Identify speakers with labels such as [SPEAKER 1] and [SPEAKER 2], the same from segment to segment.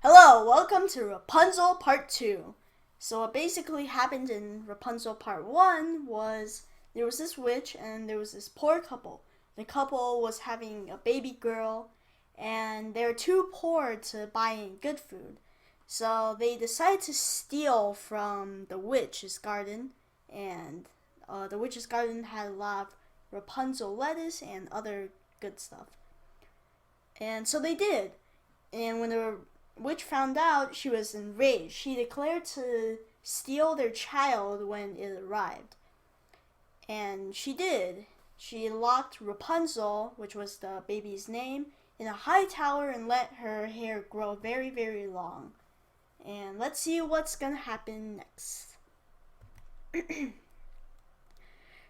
[SPEAKER 1] Hello, welcome to Rapunzel Part 2. So what basically happened in Rapunzel Part 1 was there was this witch and there was this poor couple. The couple was having a baby girl and they were too poor to buy any good food. So they decided to steal from the witch's garden, and the witch's garden had a lot of Rapunzel lettuce and other good stuff. And so they did. And when the witch found out, she was enraged. She declared to steal their child when it arrived. And she did. She locked Rapunzel, which was the baby's name, in a high tower and let her hair grow very, very long. And let's see what's gonna happen next.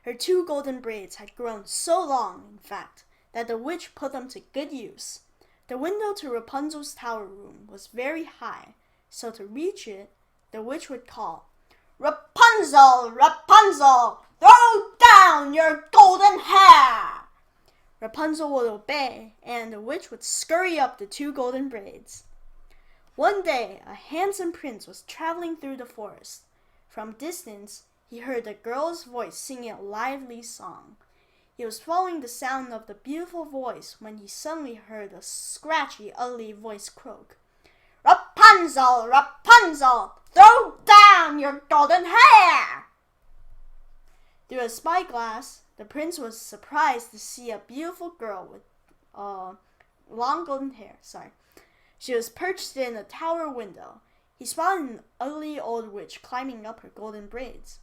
[SPEAKER 1] Her two golden braids had grown so long, in fact, that the witch put them to good use. The window to Rapunzel's tower room was very high, so to reach it, the witch would call, "Rapunzel, Rapunzel, throw down your golden hair!" Rapunzel would obey, and the witch would scurry up the two golden braids. One day, a handsome prince was traveling through the forest. From a distance, he heard a girl's voice singing a lively song. He was following the sound of the beautiful voice when he suddenly heard a scratchy, ugly voice croak, "Rapunzel, Rapunzel, throw down your golden hair!" Through a spyglass, the prince was surprised to see a beautiful girl with long golden hair. She was perched in a tower window. He spotted an ugly old witch climbing up her golden braids.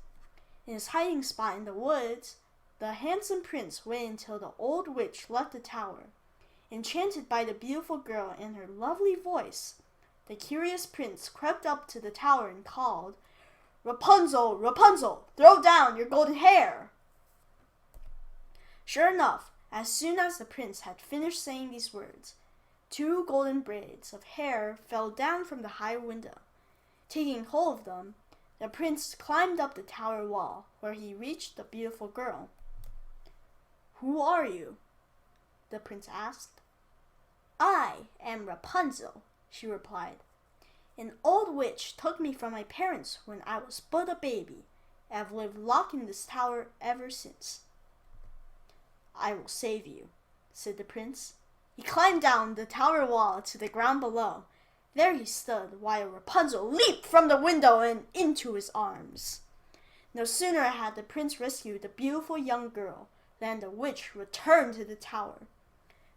[SPEAKER 1] In his hiding spot in the woods, the handsome prince waited until the old witch left the tower. Enchanted by the beautiful girl and her lovely voice, the curious prince crept up to the tower and called, "Rapunzel, Rapunzel, throw down your golden hair!" Sure enough, as soon as the prince had finished saying these words, two golden braids of hair fell down from the high window. Taking hold of them, the prince climbed up the tower wall, where he reached the beautiful girl. "Who are you?" the prince asked. "I am Rapunzel," she replied. "An old witch took me from my parents when I was but a baby, and I've lived locked in this tower ever since." "I will save you," said the prince. He climbed down the tower wall to the ground below. There he stood while Rapunzel leaped from the window and into his arms. No sooner had the prince rescued the beautiful young girl than the witch returned to the tower.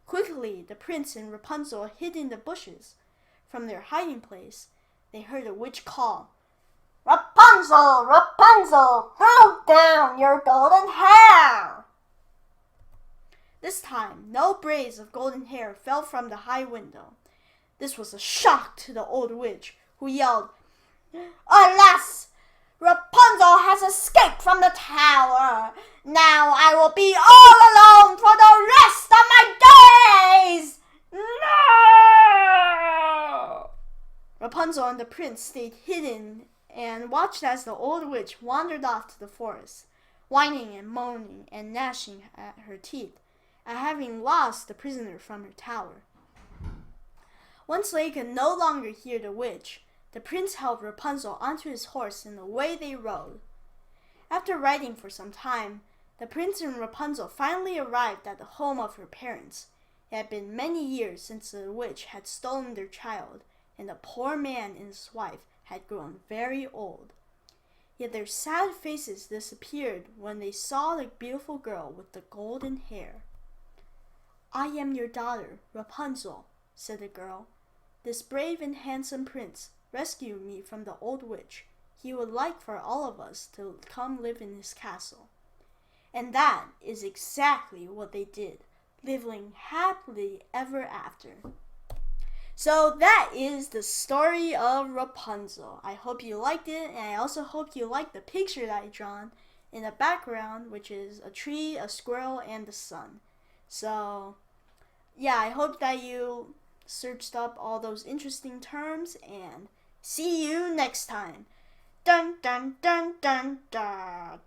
[SPEAKER 1] Quickly, the prince and Rapunzel hid in the bushes. From their hiding place, they heard the witch call, "Rapunzel, Rapunzel, throw down your golden hair!" This time, no braids of golden hair fell from the high window. This was a shock to the old witch, who yelled, "Alas! Rapunzel has escaped from the tower. Now I will be all alone for the rest of my days! No!" Rapunzel and the prince stayed hidden and watched as the old witch wandered off to the forest, whining and moaning and gnashing at her teeth at having lost the prisoner from her tower. Once they could no longer hear the witch, the prince helped Rapunzel onto his horse and away they rode. After riding for some time, the prince and Rapunzel finally arrived at the home of her parents. It had been many years since the witch had stolen their child, and the poor man and his wife had grown very old. Yet their sad faces disappeared when they saw the beautiful girl with the golden hair. "I am your daughter, Rapunzel," said the girl. "This brave and handsome prince rescued me from the old witch. He would like for all of us to come live in his castle." And that is exactly what they did, living happily ever after. So that is the story of Rapunzel. I hope you liked it, and I also hope you liked the picture that I drawn in the background, which is a tree, a squirrel, and the sun. So, yeah, I hope that you searched up all those interesting terms, and see you next time. Dun dun dun dun dun.